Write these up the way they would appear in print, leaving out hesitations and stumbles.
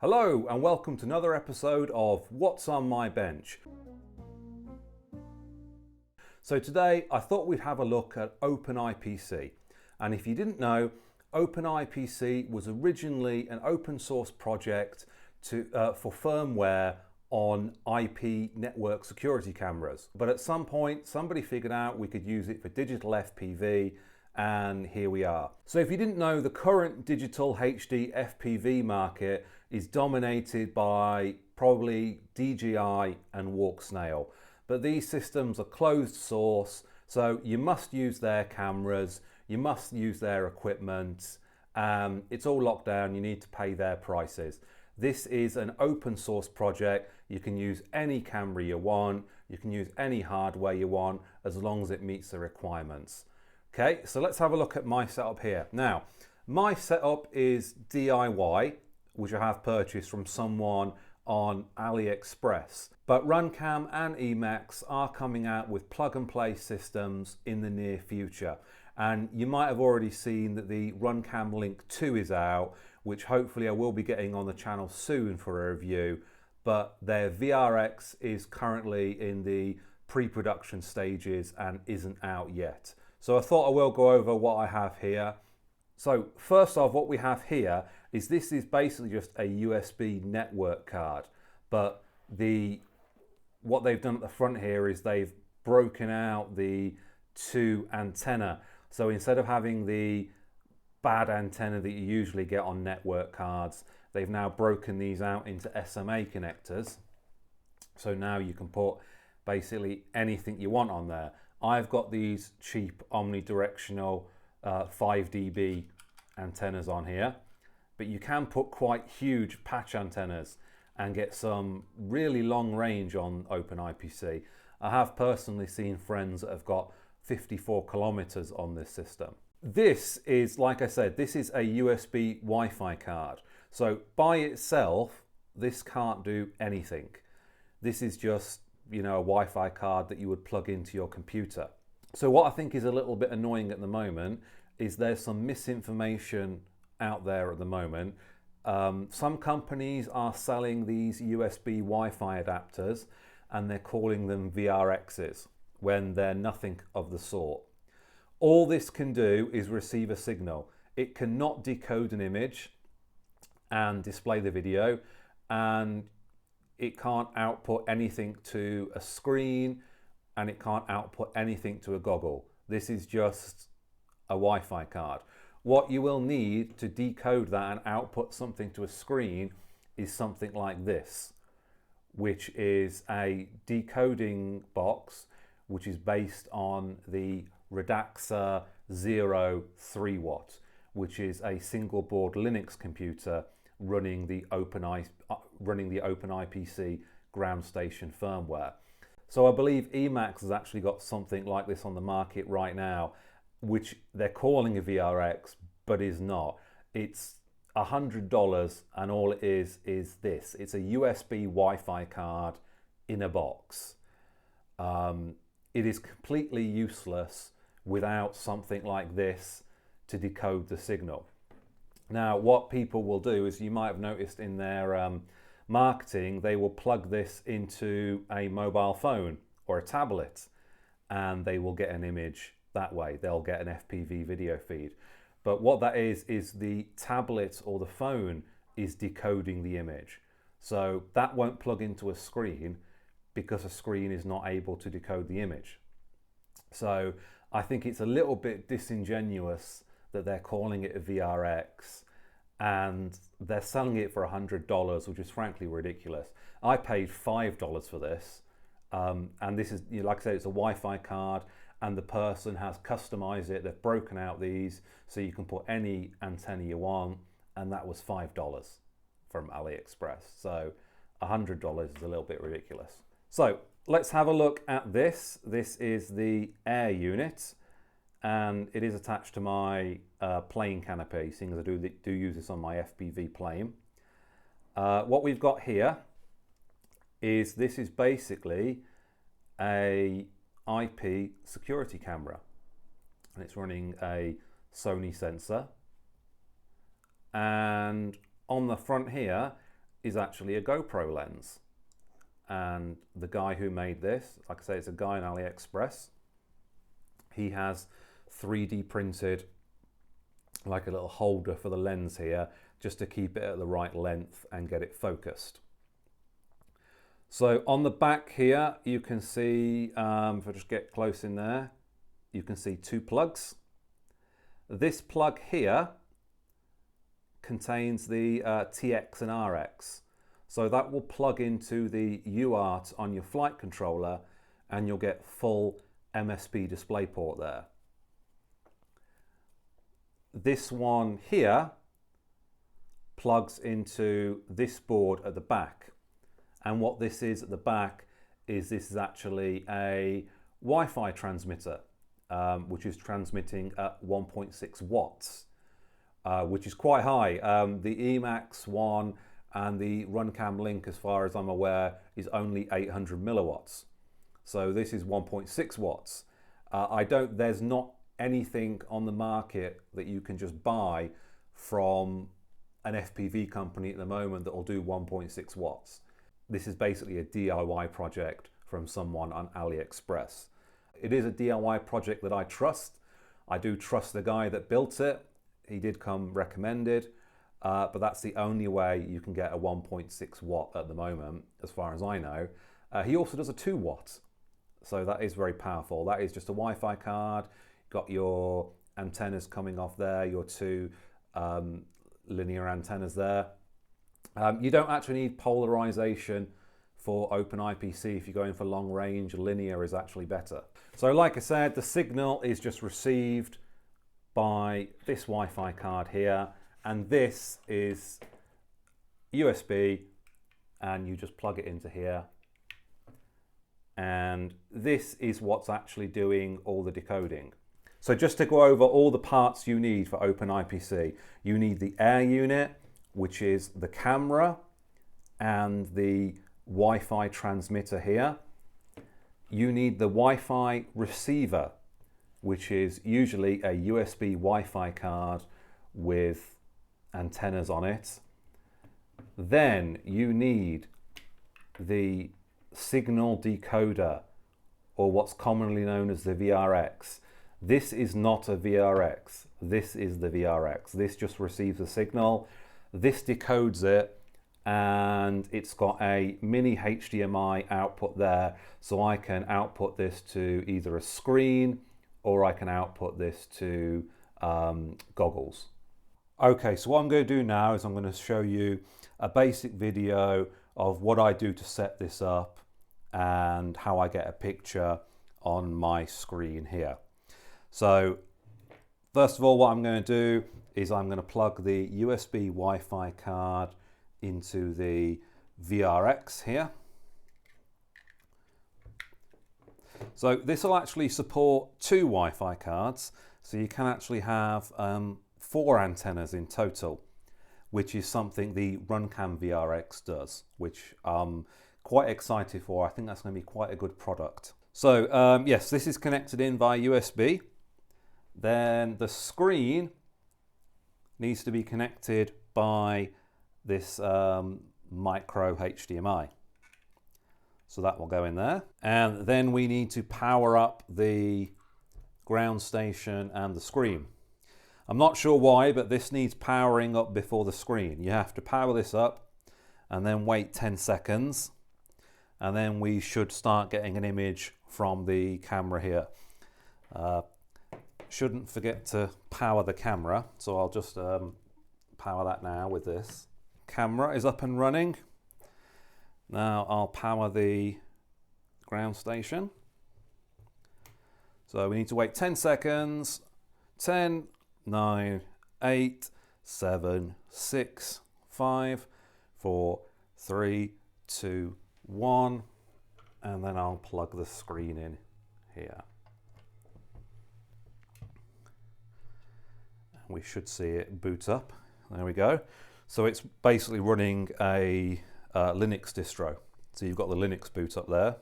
Hello and welcome to another episode of What's on My Bench. So today I thought we'd have a look at Open IPC. And if you didn't know, Open IPC was originally an open source project for firmware on IP network security cameras. But at some point somebody figured out we could use it for digital FPV, and here we are. So if you didn't know, the current digital HD FPV market is dominated by probably DJI and WalkSnail. But these systems are closed source, so you must use their cameras, you must use their equipment, it's all locked down, you need to pay their prices. This is an open source project. You can use any camera you want, you can use any hardware you want, as long as it meets the requirements. Okay, so let's have a look at my setup here. Now, my setup is DIY, which I have purchased from someone on AliExpress. But Runcam and Emacs are coming out with plug and play systems in the near future. And you might have already seen that the Runcam Link 2 is out, which hopefully I will be getting on the channel soon for a review. But their VRX is currently in the pre-production stages and isn't out yet. So I thought I will go over what I have here. So first off, what we have here is this is basically just a USB network card. But what they've done at the front here is they've broken out the two antenna. So instead of having the bad antenna that you usually get on network cards, they've now broken these out into SMA connectors. So now you can put basically anything you want on there. I've got these cheap omnidirectional 5 dB antennas on here, but you can put quite huge patch antennas and get some really long range on Open IPC. I have personally seen friends that have got 54 kilometers on this system. This is, like I said, this is a USB Wi-Fi card. So by itself, this can't do anything. This is just, a Wi-Fi card that you would plug into your computer. So what I think is a little bit annoying at the moment is there's some misinformation out there at the moment. Some companies are selling these USB Wi-Fi adapters and they're calling them VRXs when they're nothing of the sort. All this can do is receive a signal. It cannot decode an image and display the video, and it can't output anything to a screen, and it can't output anything to a goggle. This is just a Wi-Fi card. What you will need to decode that and output something to a screen is something like this, which is a decoding box, which is based on the Redaxa Zero 3 watt, which is a single board Linux computer running the OpenIPC ground station firmware. So I believe Emacs has actually got something like this on the market right now, which they're calling a VRX, but is not. It's $100, and all it is this. It's a USB Wi-Fi card in a box. It is completely useless without something like this to decode the signal. Now, what people will do is, you might have noticed in their marketing, they will plug this into a mobile phone or a tablet, and they will get an image that way. They'll get an FPV video feed. But what that is the tablet or the phone is decoding the image. So that won't plug into a screen because a screen is not able to decode the image. So I think it's a little bit disingenuous that they're calling it a VRX and they're selling it for $100, which is frankly ridiculous. I paid $5 for this, and this is, like I said, it's a Wi-Fi card, and the person has customized it. They've broken out these so you can put any antenna you want, and that was $5 from AliExpress. So $100 is a little bit ridiculous. So let's have a look at this. This is the air unit, and it is attached to my plane canopy, seeing as I do use this on my FPV plane. What we've got here is, this is basically a IP security camera, and it's running a Sony sensor, and on the front here is actually a GoPro lens. And the guy who made this, like I say, it's a guy on AliExpress. He has 3D printed like a little holder for the lens here, just to keep it at the right length and get it focused. So on the back here, you can see, if I just get close in there, you can see 2 plugs. This plug here contains the TX and RX. So that will plug into the UART on your flight controller and you'll get full MSP DisplayPort there. This one here plugs into this board at the back. And what this is at the back is this is actually a Wi-Fi transmitter, which is transmitting at 1.6 watts, which is quite high. The Emax one and the RunCam Link, as far as I'm aware, is only 800 milliwatts. So this is 1.6 watts. There's not anything on the market that you can just buy from an FPV company at the moment that will do 1.6 watts. This is basically a DIY project from someone on AliExpress. It is a DIY project that I trust. I do trust the guy that built it. He did come recommended, but that's the only way you can get a 1.6 watt at the moment, as far as I know. He also does a 2 watt, so that is very powerful. That is just a Wi-Fi card. Got your antennas coming off there, your 2 linear antennas there. You don't actually need polarization for OpenIPC. If you're going for long range, linear is actually better. So like I said, the signal is just received by this Wi-Fi card here, and this is USB, and you just plug it into here. And this is what's actually doing all the decoding. So just to go over all the parts you need for OpenIPC, you need the air unit, which is the camera and the Wi-Fi transmitter here. You need the Wi-Fi receiver, which is usually a USB Wi-Fi card with antennas on it. Then you need the signal decoder, or what's commonly known as the VRX. This is not a VRX, this is the VRX. This just receives a signal. This decodes it, and it's got a mini HDMI output there, so I can output this to either a screen or I can output this to goggles. Okay, so what I'm going to do now is I'm going to show you a basic video of what I do to set this up and how I get a picture on my screen here. So first of all, what I'm going to do is I'm going to plug the USB Wi-Fi card into the VRX here. So this will actually support 2 Wi-Fi cards, so you can actually have 4 antennas in total, which is something the RunCam VRX does, which I'm quite excited for. I think that's going to be quite a good product. So yes, this is connected in via USB. Then the screen needs to be connected by this micro HDMI. So that will go in there. And then we need to power up the ground station and the screen. I'm not sure why, but this needs powering up before the screen. You have to power this up and then wait 10 seconds. And then we should start getting an image from the camera here. Shouldn't forget to power the camera, so I'll just power that now with this. Camera is up and running. Now I'll power the ground station. So we need to wait 10 seconds. 10, 9, 8, 7, 6, 5, 4, 3, 2, 1. And then I'll plug the screen in here. We should see it boot up. There we go. So it's basically running a Linux distro. So you've got the Linux boot up there.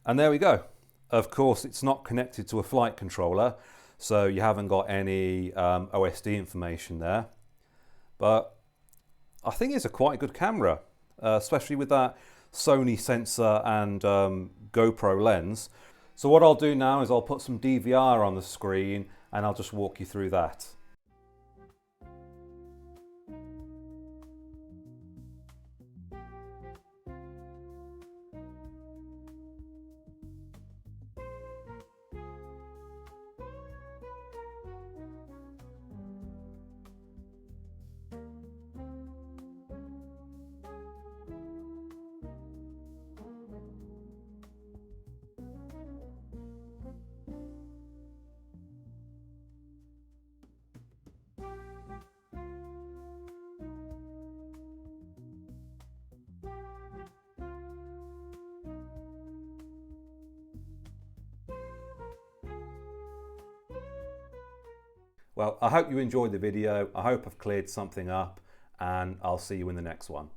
And there we go. Of course, it's not connected to a flight controller, so you haven't got any OSD information there. But I think it's a quite good camera, especially with that Sony sensor and GoPro lens. So what I'll do now is I'll put some DVR on the screen and I'll just walk you through that. Well, I hope you enjoyed the video. I hope I've cleared something up, and I'll see you in the next one.